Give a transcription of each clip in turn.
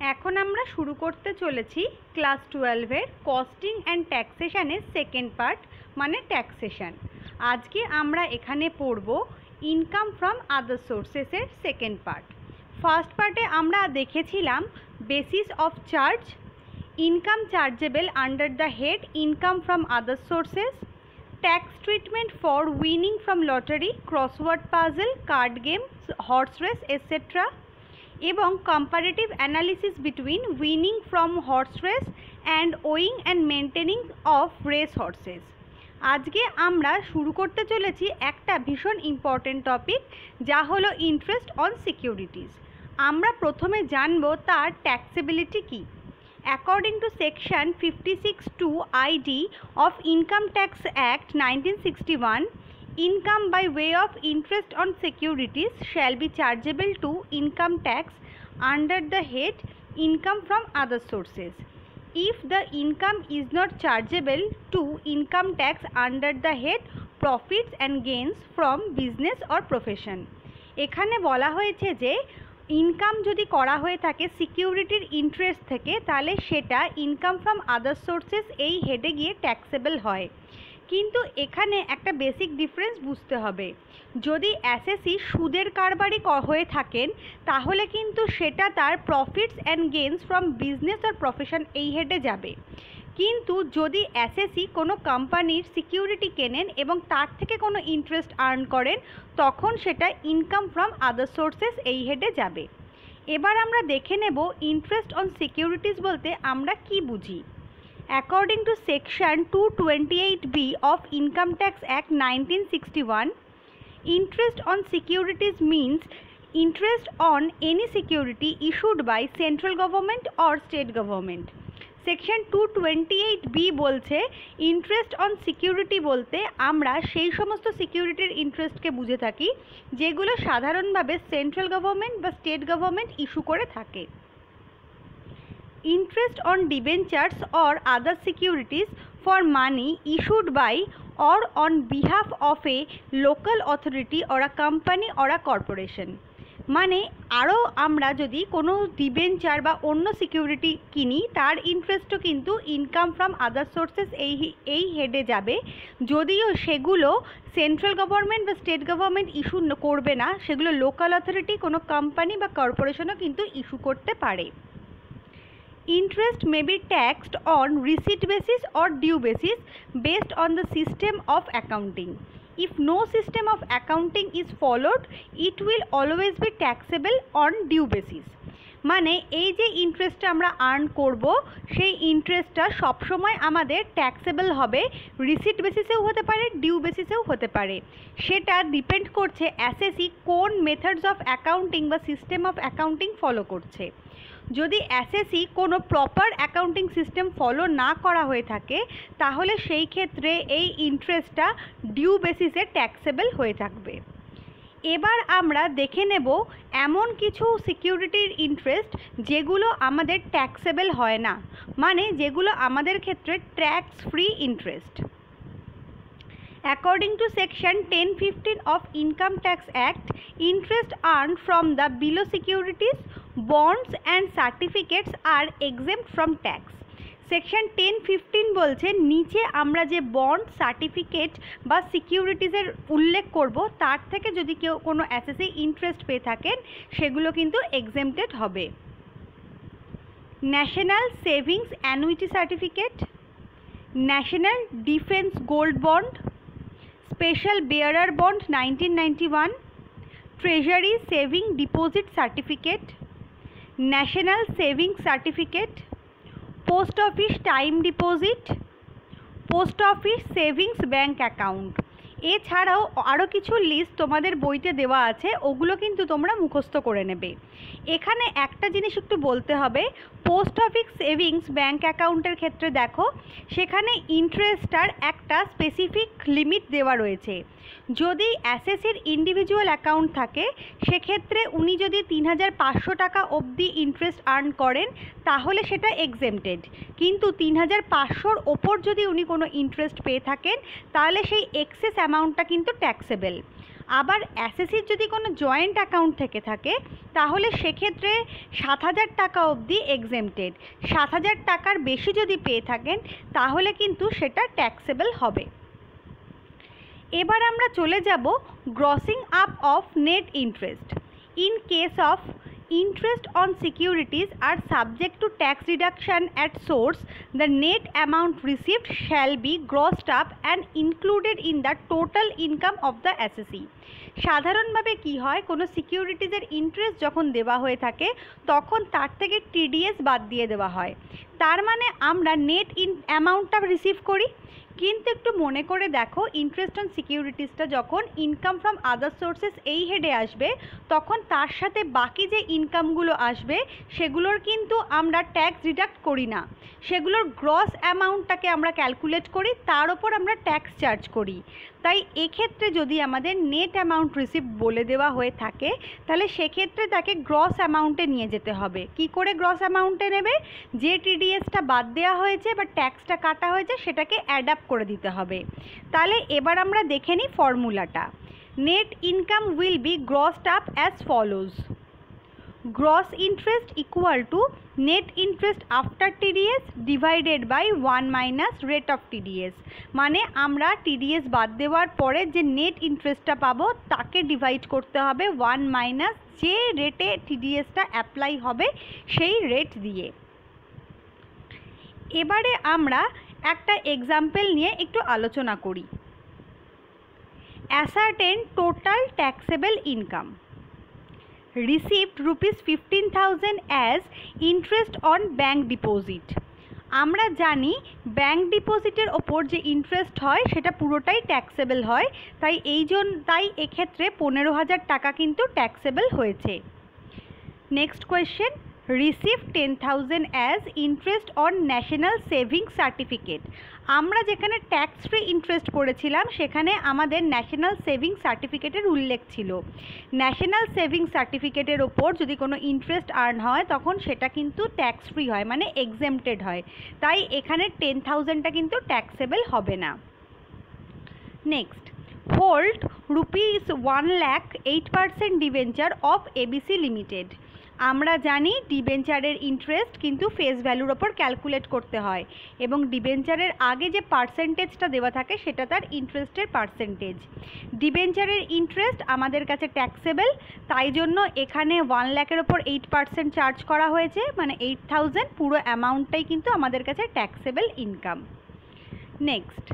এখন আমরা শুরু করতে চলেছি ক্লাস 12-এর কস্টিং অ্যান্ড ট্যাক্সেশনের সেকেন্ড পার্ট মানে ট্যাক্সেশন। আজকে আমরা এখানে পড়ব ইনকাম ফ্রম আদার সোর্সেসের সেকেন্ড পার্ট। ফার্স্ট পার্টে আমরা দেখেছিলাম basis of charge, income chargeable under the head income from other sources, tax treatment for winning from lottery, crossword puzzle, card games, horse race etcetera এবং comparative analysis between winning from horse race and owning and maintaining of race horses. আজকে আমরা শুরু করতে চলেছি একটা ভীষণ important topic, যা হলো ইন্টারেস্ট অন সিকিউরিটিজ। আমরা প্রথমে জানব তার ট্যাক্সেবিলিটি কী। According to section 56(2) ID of Income Tax Act 1961, income by way of interest on securities shall be chargeable to income tax under the head income from other sources. If the income is not chargeable to income tax under the head profits and gains from business or profession, এখানে বলা হয়েছে যে income যদি করা হয়ে থাকে সিকিউরিটির interest থেকে, তাহলে সেটা ইনকাম ফ্রম আদার সোর্সেস এই হেডে গিয়ে ট্যাক্সেবল হয়। কিন্তু এখানে একটা বেসিক ডিফারেন্স বুঝতে হবে। যদি অ্যাসেসি সুদের কারবারি হয়ে থাকেন তাহলে কিন্তু সেটা তার profits and gains from business আর প্রফেশন এই হেডে যাবে। কিন্তু যদি অ্যাসেসি কোনো কোম্পানির সিকিউরিটি কেনেন এবং তার থেকে কোনো ইন্টারেস্ট আর্ন করেন, তখন সেটা ইনকাম ফ্রম আদার সোর্সেস এই হেডে যাবে। এবার আমরা দেখে নেব ইন্টারেস্ট অন সিকিউরিটিজ বলতে আমরা কি বুঝি। According to Section 228B of Income Tax Act 1961, interest on securities means interest on any security issued by central government or state government. Section 228B বলছে ইন্টারেস্ট অন সিকিউরিটি বলতে আমরা সেই সমস্ত সিকিউরিটির ইন্টারেস্টকে বুঝে থাকি যেগুলো সাধারণভাবে সেন্ট্রাল গভর্নমেন্ট বা স্টেট গভর্নমেন্ট ইস্যু করে থাকে। Interest on debentures or other securities for money issued by or on behalf of a local authority or a company or a corporation, মানে আরও আমরা যদি কোনো ডিবেঞ্চার বা অন্য সিকিউরিটি কিনি তার ইন্টারেস্টও কিন্তু ইনকাম ফ্রম আদার সোর্সেস এই হেডে যাবে, যদিও সেগুলো সেন্ট্রাল গভর্নমেন্ট বা স্টেট গভর্নমেন্ট ইস্যু করবে না, সেগুলো লোকাল অথরিটি কোনো কোম্পানি বা কর্পোরেশনও কিন্তু ইস্যু করতে পারে। Interest may be taxed on receipt basis or due basis based on the system of accounting. If no system of accounting is followed, it will always be taxable on due basis. মানে এই যে ইন্টারেস্টটা আমরা earn করব সেই ইন্টারেস্টটা সবসময় আমাদের taxable হবে, receipt বেসিসেও হতে পারে, ডিউ বেসিসেও হতে পারে। সেটা ডিপেন্ড করছে অ্যাসেসি কোন মেথডস অফ অ্যাকাউন্টিং বা সিস্টেম অফ অ্যাকাউন্টিং ফলো করছে। যদি অ্যাসেসি কোনো প্রপার অ্যাকাউন্টিং সিস্টেম ফলো না করা হয়ে থাকে তাহলে সেই ক্ষেত্রে এই ইন্টারেস্টটা ডিউ বেসিসে ট্যাক্সেবল হয়ে থাকবে। এবার আমরা দেখে নেব এমন কিছু সিকিউরিটির ইন্টারেস্ট যেগুলো আমাদের ট্যাক্সেবল হয় না, মানে যেগুলো আমাদের ক্ষেত্রে tax free interest. According to Section 1015 of Income Tax Act, interest earned from the below securities, bonds and certificates are exempt from tax. Section 1015 বলছে নিচে আমরা যে বন্ড, সার্টিফিকেট বা সিকিউরিটিজের উল্লেখ করব তার থেকে যদি কেউ কোনো অ্যাসেসি ইন্টারেস্ট পেয়ে থাকেন সেগুলো কিন্তু এক্সেম্পটেড হবে। National savings annuity certificate, national defence gold bond, special bearer bond 1991, treasury saving deposit certificate, national savings certificate, post office time deposit, post office savings bank account. এছাড়াও আরও কিছু লিস্ট তোমাদের বইতে দেওয়া আছে, ওগুলো কিন্তু তোমরা মুখস্থ করে নেবে। এখানে একটা জিনিস একটু বলতে হবে, পোস্ট অফিস সেভিংস ব্যাঙ্ক অ্যাকাউন্টের ক্ষেত্রে দেখো সেখানে ইন্টারেস্টটার একটা স্পেসিফিক লিমিট দেওয়া রয়েছে। যদি অ্যাসেসির ইন্ডিভিজুয়াল অ্যাকাউন্ট থাকে সেক্ষেত্রে উনি যদি 3500 টাকা অবধি ইন্টারেস্ট আর্ন করেন তাহলে সেটা এক্সেম্পটেড, কিন্তু 3500-র ওপর যদি উনি কোনো ইন্টারেস্ট পেয়ে থাকেন তাহলে সেই এক্সেস অ্যামাউন্টটা কিন্তু ট্যাক্সেবল। আবার এসএসসির যদি কোনো জয়েন্ট অ্যাকাউন্ট থেকে থাকে তাহলে সেক্ষেত্রে 7,000 টাকা অবধি এক্সেমটেড। 7,000 টাকার বেশি যদি পেয়ে থাকেন তাহলে কিন্তু সেটা ট্যাক্সেবল হবে। এবার আমরা চলে যাব grossing up of net interest. In case of interest on securities are subject to tax reduction at source, the net amount received shall be grossed up and included in the total income of the assessee. সাধারণভাবে কি হয়, কোনো সিকিউরিটিজের interest যখন দেওয়া হয়ে থাকে তখন তার থেকে টিডিএস বাদ দিয়ে দেওয়া হয়, তার মানে আমরা নেট অ্যামাউন্টটা রিসিভ করি। কিন্তু একটু মনে করে দেখো, ইন্টারেস্ট অন সিকিউরিটিসটা যখন ইনকাম ফ্রম আদার সোর্সেস এই হেডে আসবে তখন তার সাথে বাকি যে ইনকামগুলো আসবে সেগুলোর কিন্তু আমরা ট্যাক্স ডিডাক্ট করি না, সেগুলোর গ্রস অ্যামাউন্টটাকে আমরা ক্যালকুলেট করি, তার ওপর আমরা ট্যাক্স চার্জ করি। তাই এক্ষেত্রে যদি আমাদের নেট অ্যামাউন্ট রিসিভ বলে দেওয়া হয়ে থাকে তাহলে সেক্ষেত্রে তাকে গ্রস অ্যামাউন্টে নিয়ে যেতে হবে। কি করে গ্রস অ্যামাউন্টে নেবে? যে টিডিএসটা বাদ দেওয়া হয়েছে বা ট্যাক্সটা কাটা হয়েছে সেটাকে অ্যাড আপ করে দিতে হবে। তাহলে এবার আমরা দেখে নিই ফর্মুলাটা। Net income will be grossed up as follows. Gross interest equal to net interest after TDS divided by 1 minus rate of TDS. মানে আমরা টিডিএস বাদ দেওয়ার পরে যে নেট ইন্টারেস্টটা পাবো তাকে ডিভাইড করতে হবে 1 মাইনাস যে রেটে টিডিএসটা অ্যাপ্লাই হবে সেই রেট দিয়ে। এবারে আমরা একটা এক্সাম্পল নিয়ে একটু আলোচনা করি। Ascertain total taxable income received rupees 15,000 as interest on bank deposit। আমরা জানি ব্যাংক ডিপোজিটের ওপর যে ইন্টারেস্ট হয় সেটা পুরোটাই ট্যাক্সেবল হয়, তাই এক্ষেত্রে 15,000 টাকা কিন্তু ট্যাক্সেবল হয়েছে। Next question, receive 10,000 as interest on national savings certificate. আমরা যেখানে ট্যাক্স ফ্রি ইন্টারেস্ট পড়েছিলাম সেখানে আমাদের ন্যাশনাল সেভিংস সার্টিফিকেটের উল্লেখ ছিল। ন্যাশনাল সেভিংস সার্টিফিকেটের ওপর যদি কোনো ইন্টারেস্ট আর্ন হয় তখন সেটা কিন্তু ট্যাক্স ফ্রি হয়, মানে এক্সেমটেড হয়, তাই এখানে 10,000টা কিন্তু ট্যাক্সেবল হবে না। Next, hold rupees 1 lakh 8% debenture of ABC limited. আমরা জানি ডিবেঞ্চারের ইন্টারেস্ট কিন্তু ফেস ভ্যালুর ওপর ক্যালকুলেট করতে হয় এবং ডিবেঞ্চারের আগে যে পার্সেন্টেজটা দেওয়া থাকে সেটা তার ইন্টারেস্টের পার্সেন্টেজ। ডিবেঞ্চারের ইন্টারেস্ট আমাদের কাছে ট্যাক্সেবল, তাই জন্য এখানে 1 লাখের ওপর 8% চার্জ করা হয়েছে, মানে 8,000 পুরো অ্যামাউন্টটাই কিন্তু আমাদের কাছে taxable income. Next,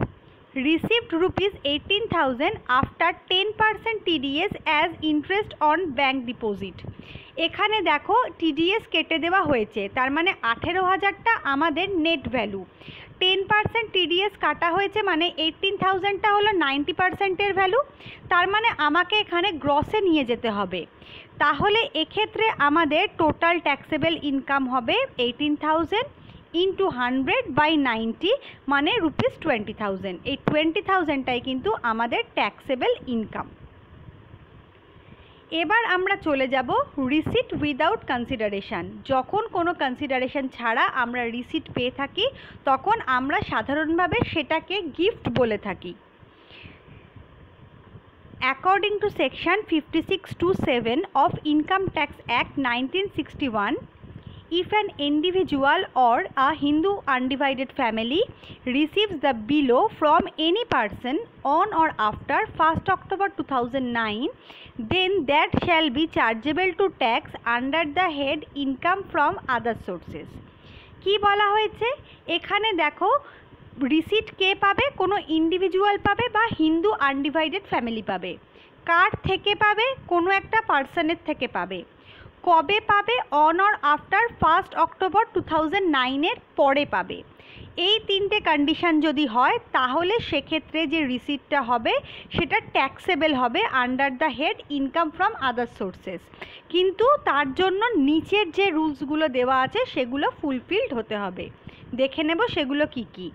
received rupees 18,000 after 10% TDS as interest on bank deposit। এখানে দেখো টিডিএস কেটে দেওয়া হয়েছে, তার মানে 18,000টা আমাদের নেট ভ্যালু। 10% টিডিএস কাটা হয়েছে মানে 18,000টা হলো 90%-এর ভ্যালু, তার মানে আমাকে এখানে গ্রসে নিয়ে যেতে হবে। তাহলে এক্ষেত্রে আমাদের টোটাল ট্যাক্সেবল ইনকাম হবে 18,000 ইন্টু 100/90 মানে রুপিস 20,000। এই 20,000টাই কিন্তু আমাদের ট্যাক্সেবল ইনকাম। এবার আমরা চলে যাব রিসিট উইদাউট কনসিডারেশান। যখন কোনো কনসিডারেশান ছাড়া আমরা রিসিট পেয়ে থাকি তখন আমরা সাধারণভাবে সেটাকে গিফট বলে থাকি। According to section 56(2)(7) of Income Tax Act 1961, if an individual or a Hindu undivided family receives the below from any person on or after 1st October 2009, then that shall be chargeable to tax under the head income from other sources। কি বলা হয়েছে এখানে দেখো, receipt কে পাবে? কোনো individual পাবে বা Hindu undivided family পাবে। কার থেকে পাবে? কোনো একটা পার্সনের থেকে পাবে। কবে পাবে? On or after 1st October 2009-এর পরে পাবে। এই তিনটে কন্ডিশন যদি হয় তাহলে সেক্ষেত্রে যে রিসিটটা হবে সেটা ট্যাক্সেবল হবে under the head income from other sources. কিন্তু তার জন্য নিচের যে রুলসগুলো দেওয়া আছে সেগুলো ফুলফিলড হতে হবে। দেখে নেব সেগুলো কি কি।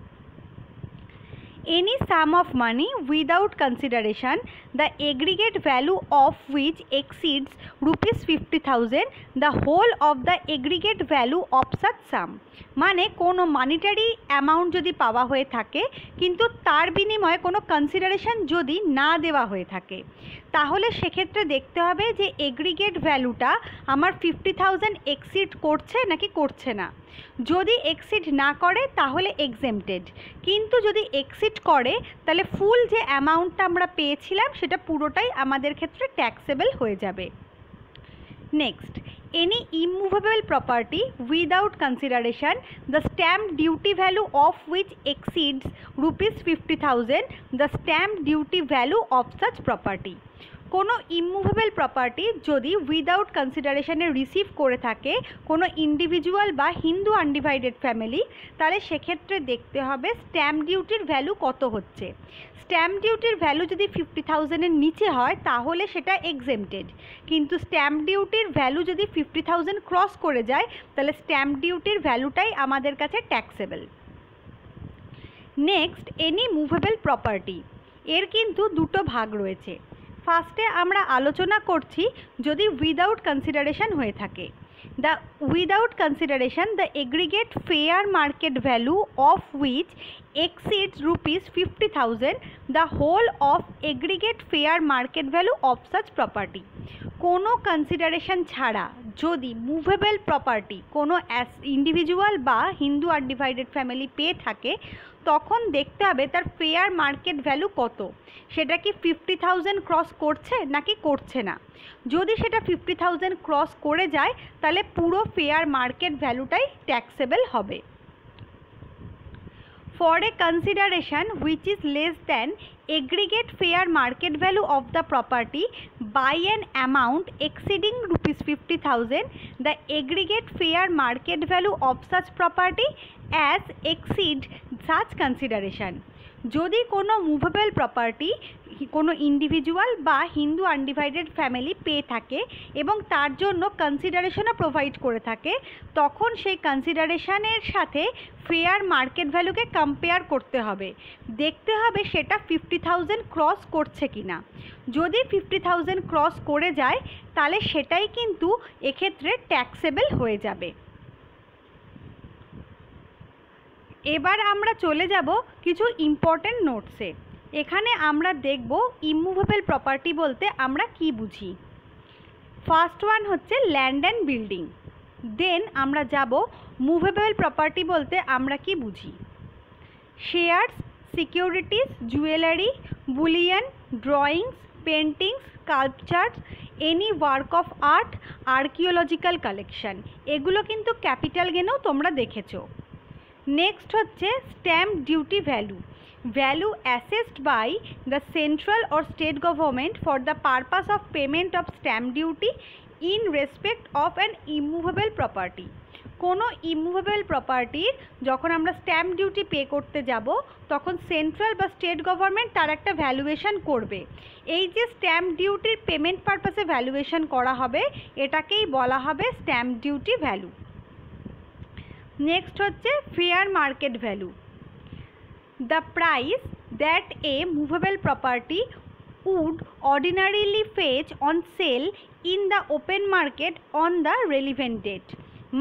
any sum of money without consideration the aggregate value of which exceeds rupees 50,000 the whole of the aggregate value of such sum মানে কোনো মানিটারি অ্যামাউন্ট যদি পাওয়া হয়ে থাকে কিন্তু তার বিনিময়ে কোনো কনসিডারেশন যদি না দেওয়া হয়ে থাকে তাহলে সেক্ষেত্রে দেখতে হবে যে এগ্রিগেট ভ্যালুটা আমার 50,000 এক্সিড করছে নাকি করছে না। যদি এক্সিড না করে তাহলে এক্সেমটেড, কিন্তু যদি এক্সিড করে তাহলে ফুল যে অ্যামাউন্টটা আমরা পেয়েছিলাম সেটা পুরোটাই আমাদের ক্ষেত্রে ট্যাক্সেবল হয়ে যাবে। Next, any immovable property without consideration the stamp duty value of which exceeds rupees 50,000 the stamp duty value of such property কোনো ইমুভেবল প্রপার্টি যদি উইদাউট কনসিডারেশনে রিসিভ করে থাকে কোনো ইন্ডিভিজুয়াল বা হিন্দু আনডিভাইডেড ফ্যামিলি, তাহলে সেক্ষেত্রে দেখতে হবে স্ট্যাম্প ডিউটির ভ্যালু কত হচ্ছে। স্ট্যাম্প ডিউটির ভ্যালু যদি 50,000-এর নিচে হয় তাহলে সেটা এক্সেমটেড, কিন্তু স্ট্যাম্প ডিউটির ভ্যালু যদি 50,000 ক্রস করে যায় তাহলে স্ট্যাম্প ডিউটির ভ্যালুটাই আমাদের কাছে taxable. Next, any movable property, এর কিন্তু দুটো ভাগ রয়েছে। ফার্স্টে আমরা আলোচনা করছি যদি উইদাউট কনসিডারেশন হয়ে থাকে। The without consideration the aggregate fair market value of which exceeds rupees 50,000 the whole of aggregate fair market value of such property কোনো কনসিডারেশন ছাড়া যদি মুভেবল প্রপার্টি কোনো ইন্ডিভিজুয়াল বা হিন্দু আনডিভাইডেড ফ্যামিলি পেয়ে থাকে তখন দেখতে হবে তার ফেয়ার মার্কেট ভ্যালু কত, সেটা কি 50,000 ক্রস করছে নাকি করছে না। যদি সেটা 50,000 ক্রস করে যায় তাহলে পুরো ফেয়ার মার্কেট ভ্যালুটাই ট্যাক্সেবল হবে। For a consideration which is less than aggregate fair market value of the property by an amount exceeding rupees 50,000 the aggregate fair market value of such property as exceed such consideration যদি কোনো movable property কোনো individual বা Hindu undivided family পেয়ে থাকে এবং তার জন্য কনসিডারেশনও provide করে থাকে তখন সেই কনসিডারেশনের সাথে ফেয়ার মার্কেট ভ্যালুকে কম্পেয়ার করতে হবে, দেখতে হবে সেটা 50,000 ক্রস করছে কি না। যদি 50,000 ক্রস করে যায় তাহলে সেটাই কিন্তু এক্ষেত্রে ট্যাক্সেবল হয়ে যাবে। এবার আমরা চলে যাব কিছু ইম্পর্টেন্ট নোটসে। এখানে আমরা দেখব ইমুভেবল প্রপার্টি বলতে আমরা কি বুঝি। ফার্স্ট ওয়ান হচ্ছে ল্যান্ড অ্যান্ড বিল্ডিং। দেন আমরা যাব মুভেবল প্রপার্টি বলতে আমরা কি বুঝি। Shares, securities, jewellery, bullion, drawings, paintings, sculptures, any work of art, archaeological collection, এগুলো কিন্তু ক্যাপিটাল গেনেও তোমরা দেখেছো। নেক্সট হচ্ছে stamp duty value, value assessed by the central or state government for the purpose of payment of stamp duty in respect of an immovable property. কোনো immovable প্রপার্টির যখন আমরা স্ট্যাম্প ডিউটি পে করতে যাব তখন সেন্ট্রাল বা state government তার একটা ভ্যালুয়েশন করবে। এই যে স্ট্যাম্প ডিউটির পেমেন্ট পারপাসে ভ্যালুয়েশন করা হবে এটাকেই বলা হবে স্ট্যাম্প ডিউটি ভ্যালু। নেক্সট হচ্ছে fair market value, the price that a movable property would ordinarily fetch on sale in the open market on the relevant date,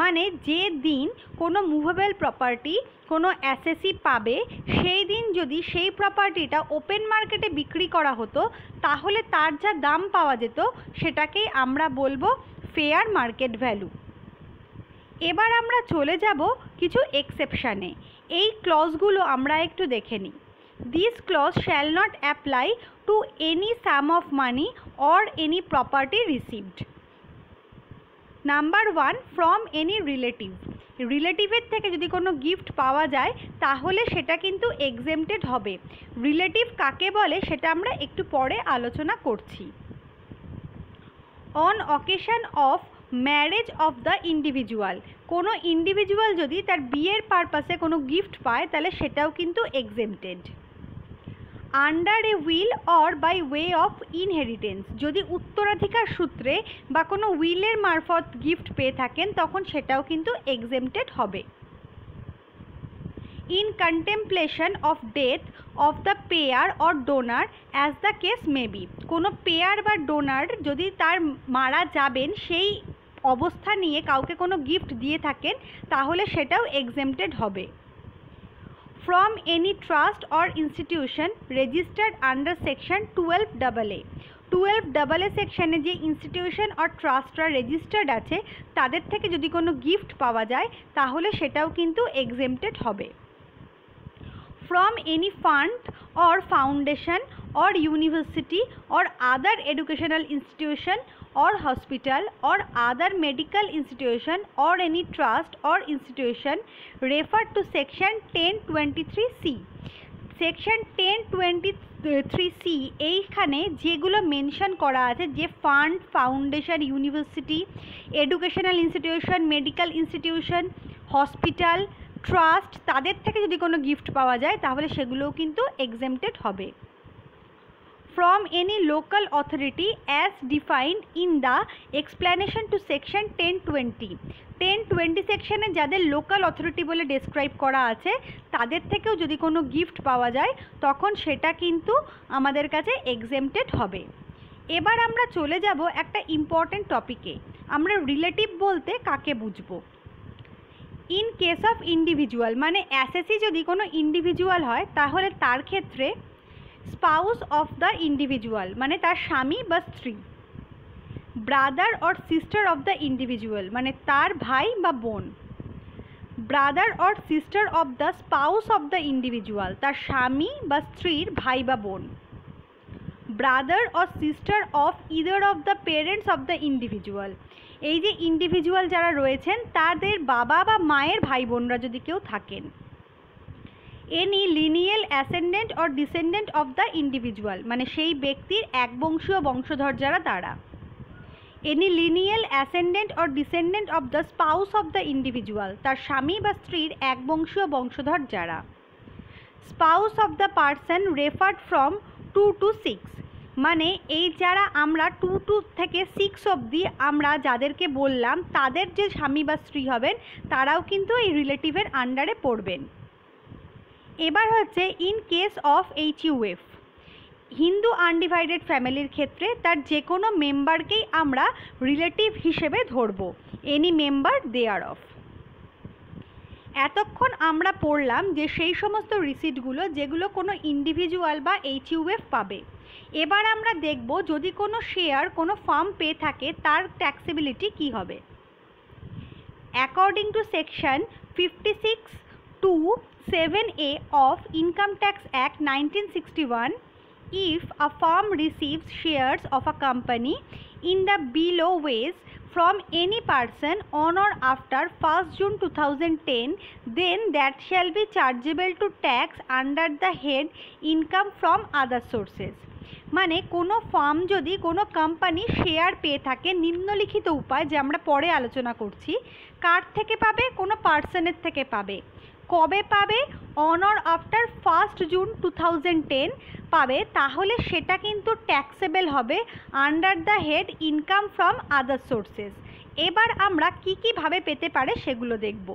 মানে যে দিন কোনো মুভেবল প্রপার্টি কোনো অ্যাসেসি পাবে সেই দিন যদি সেই প্রপার্টিটা ওপেন মার্কেটে বিক্রি করা হতো তাহলে তার যা দাম পাওয়া যেত সেটাকেই আমরা বলবো ফেয়ার মার্কেট ভ্যালু। এবার আমরা চলে যাব কিছু এক্সেপশানে। এই ক্লজগুলো আমরা একটু দেখে নিই। This clause shall not apply to any sum of money or any property received. Number one, from any relative. রিলেটিভের থেকে যদি কোনো গিফট পাওয়া যায় তাহলে সেটা কিন্তু এক্সেমটেড হবে। রিলেটিভ কাকে বলে সেটা আমরা একটু পরে আলোচনা করছি। On occasion of marriage of the individual, কোনো ইন্ডিভিজুয়াল যদি তার বিয়ের পারপাসে কোনো গিফট পায় তাহলে সেটাও কিন্তু exempted. Under a will or by way of inheritance, যদি উত্তরাধিকার সূত্রে বা কোনো উইলের মারফত গিফট পেয়ে থাকেন তখন সেটাও কিন্তু এক্সেমটেড হবে। in contemplation of death of the payer or donor as the case may be। কোনো পেয়ার বা ডোনার যদি তার মারা যাবেন সেই অবস্থা নিয়ে কাউকে কোনো গিফট দিয়ে থাকেন তাহলে সেটাও এক্সেম্পটেড হবে। From any trust or institution registered under section 12AA। 12AA সেকশনে যে ইনস্টিটিউশন আর ট্রাস্টরা রেজিস্টার্ড আছে তাদের থেকে যদি কোনো গিফট পাওয়া যায় তাহলে সেটাও কিন্তু এক্সেম্পটেড হবে। From any fund or foundation or university or other educational institution or hospital or other medical institution or any trust or institution referred to section 1023C। Section 1023C এইখানে যেগুলো মেনশন করা আছে যে fund, foundation, university, educational institution, medical institution, hospital, trust তাদের থেকে যদি কোনো gift পাওয়া যায় তাহলে সেগুলোও কিন্তু এক্সেম্পটেড হবে। From any local authority as defined in the explanation to section 1020। 1020 সেকশনে যাদের লোকাল অথরিটি বলে ডেসক্রাইব করা আছে তাদের থেকেও যদি কোনো গিফট পাওয়া যায় তখন সেটা কিন্তু আমাদের কাছে এক্সেম্পটেড হবে। এবার আমরা চলে যাব একটা ইম্পর্টেন্ট টপিকে, আমরা রিলেটিভ বলতে কাকে বুঝবো। ইন কেস অফ ইন্ডিভিজুয়াল মানে অ্যাসেসি যদি কোনো ইন্ডিভিজুয়াল হয় তাহলে তার ক্ষেত্রে স্পাউস অফ দ্য ইন্ডিভিজুয়াল মানে তার স্বামী বা স্ত্রী, brother or sister of the individual মানে তার ভাই বা বোন, brother or sister of the spouse of the individual তার স্বামী বা স্ত্রীর ভাই বা বোন, brother or sister of either of the parents of the individual এই যে ইন্ডিভিজুয়াল যারা রয়েছেন তাদের বাবা বা মায়ের ভাই বোনরা যদি কেউ থাকেন, any lineal ascendant or descendant of the individual মানে সেই ব্যক্তির একবংশীয় বংশধর যারা তারা, any lineal ascendant or descendant of the spouse of the individual তার স্বামী বা স্ত্রীর একবংশীয় বংশধর যারা, spouse of the person referred from 2 to 6 মানে এই যারা আমরা 2 থেকে 6 অবধি আমরা যাদেরকে বললাম তাদের যে স্বামী বা স্ত্রী হবেন তারাও কিন্তু এই রিলেটিভের আন্ডারে পড়বেন। এবার হচ্ছে in case of HUF Hindu undivided ফ্যামিলির ক্ষেত্রে তার যে কোনো মেম্বারকেই আমরা রিলেটিভ হিসেবে ধরব, এনি মেম্বার দেয়ার অফ। এতক্ষণ আমরা পড়লাম যে সেই সমস্ত রিসিটগুলো যেগুলো কোনো ইন্ডিভিজুয়াল বা HUF পাবে। এবার আমরা দেখব যদি কোনো শেয়ার কোনো ফার্ম পেয়ে থাকে তার ট্যাক্সেবিলিটি কী হবে। According to section 56(2)(7)(a) of Income Tax Act 1961, if a firm receives shares of a company in the below ways from any person on or after 1st June 2010, then that shall be chargeable to tax under the head income from other sources। মানে কোনো farm যদি কোনো company share পেয়ে থাকে নিম্নলিখিত উপায় যে আমরা পরে আলোচনা করছি, কার থেকে পাবে? কোনো পার্সনের থেকে পাবে। কবে পাবে? On or after 1st June 2010 পাবে, তাহলে সেটা কিন্তু ট্যাক্সেবল হবে under the head income from other sources. এবার আমরা কীভাবে পেতে পারে সেগুলো দেখব।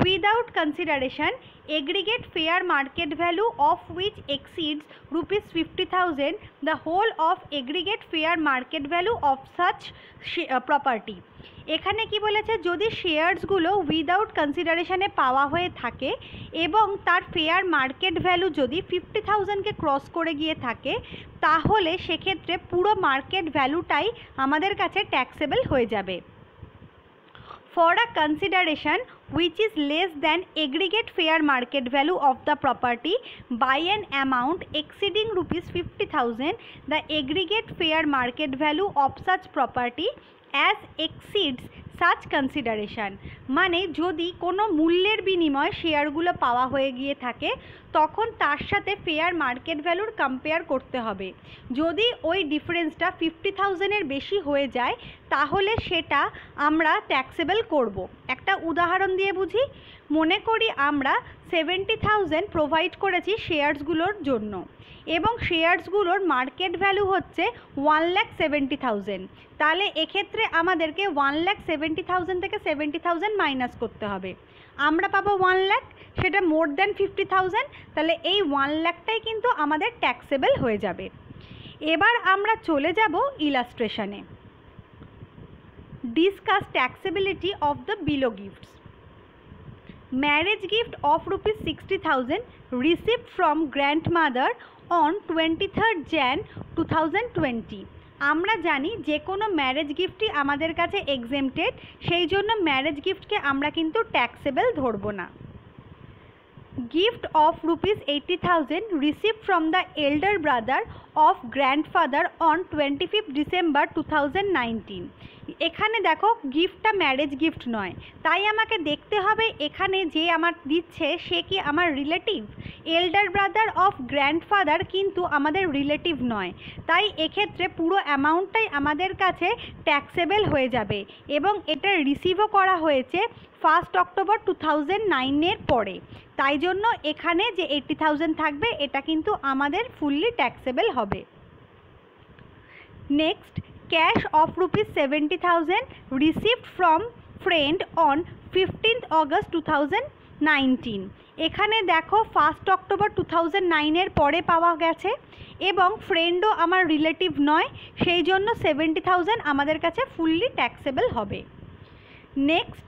Without consideration aggregate fair market value of which exceeds ₹50,000 the whole of aggregate fair market value of such property। এখানে কি বলেছে, যদি শেয়ারসগুলো উইদাউট কনসিডারেশনে পাওয়া হয়ে থাকে এবং তার ফেয়ার মার্কেট ভ্যালু যদি 50,000কে ক্রস করে গিয়ে থাকে তাহলে সেক্ষেত্রে পুরো মার্কেট ভ্যালুটাই আমাদের কাছে ট্যাক্সেবল হয়ে যাবে। For a consideration which is less than aggregate fair market value of the property by an amount exceeding ₹50,000, the aggregate fair market value of such property as exceeds such consideration। মানে যদি কোনো মূল্যের বিনিময়ে শেয়ারগুলো পাওয়া হয়ে গিয়ে থাকে তখন তার সাথে ফেয়ার মার্কেট ভ্যালুর কম্পেয়ার করতে হবে। যদি ওই ডিফারেন্সটা 50,000-এর বেশি হয়ে যায় তাহলে সেটা আমরা ট্যাক্সেবল করব। একটা উদাহরণ দিয়ে বুঝি। মনে করি আমরা 70,000 প্রোভাইড করেছি শেয়ারসগুলোর জন্য এবং শেয়ারসগুলোর মার্কেট ভ্যালু হচ্ছে 1,70,000। তাহলে এক্ষেত্রে আমাদেরকে 1,70,000 70,000 থেকে 70,000 মাইনাস করতে হবে। আমরা পাবো 1 লাখ, সেটা মোর দ্যান 50,000, তাহলে এই 1 লাখটাই কিন্তু আমাদের ট্যাক্সেবল হয়ে যাবে। এবার আমরা চলে যাব ইলাস্ট্রেশনে। Discuss taxability of the below gifts. Marriage gift of rupees 60,000 received from grandmother on 23rd Jan 2020। আমরা জানি যে কোনো ম্যারেজ গিফটই আমাদের কাছে এক্সেমটেড, সেই জন্য ম্যারেজ গিফটকে আমরা কিন্তু ট্যাক্সেবল ধরব না। Gift of rupees 80,000 received from the elder brother of grandfather on 25th December 2019। এখানে দেখো গিফটটা ম্যারেজ গিফট নয়, তাই আমাকে দেখতে হবে এখানে যে আমার দিচ্ছে সে কি আমার relative. Elder brother of grandfather কিন্তু আমাদের রিলেটিভ নয়, তাই এক্ষেত্রে পুরো অ্যামাউন্টটাই আমাদের কাছে ট্যাক্সেবল হয়ে যাবে এবং এটা রিসিভও করা হয়েছে 1 October 2009 পরে, তাই জন্য এখানে যে 80,000 থাকবে এটা কিন্তু আমাদের ফুললি ট্যাক্সেবল হবে। Next, cash of rupees 70,000 received from friend on 15th August 2019। এখানে দেখো 1 October 2009 পরে পাওয়া গেছে এবং ফ্রেন্ডও আমার রিলেটিভ নয়, সেই জন্য 70,000 আমাদের কাছে ফুললি ট্যাক্সেবল হবে। Next,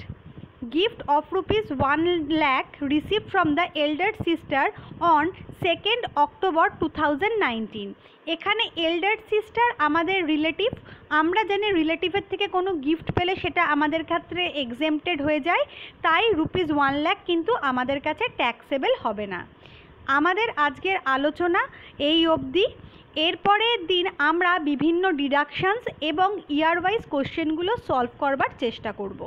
gift of rupees 1 lakh received from the elder sister on 2nd October 2019। এখানে এল্ডার সিস্টার আমাদের রিলেটিভ, আমরা জানি রিলেটিভের থেকে কোনো গিফট পেলে সেটা আমাদের ক্ষেত্রে এক্সেমটেড হয়ে যায়, তাই রুপিস 1 লাখ কিন্তু আমাদের কাছে ট্যাক্সেবল হবে না। আমাদের আজকের আলোচনা এই অবধি। এরপরের দিন আমরা বিভিন্ন ডিডাকশানস এবং ইয়ার ওয়াইজ কোশ্চেনগুলো সলভ করবার চেষ্টা করব।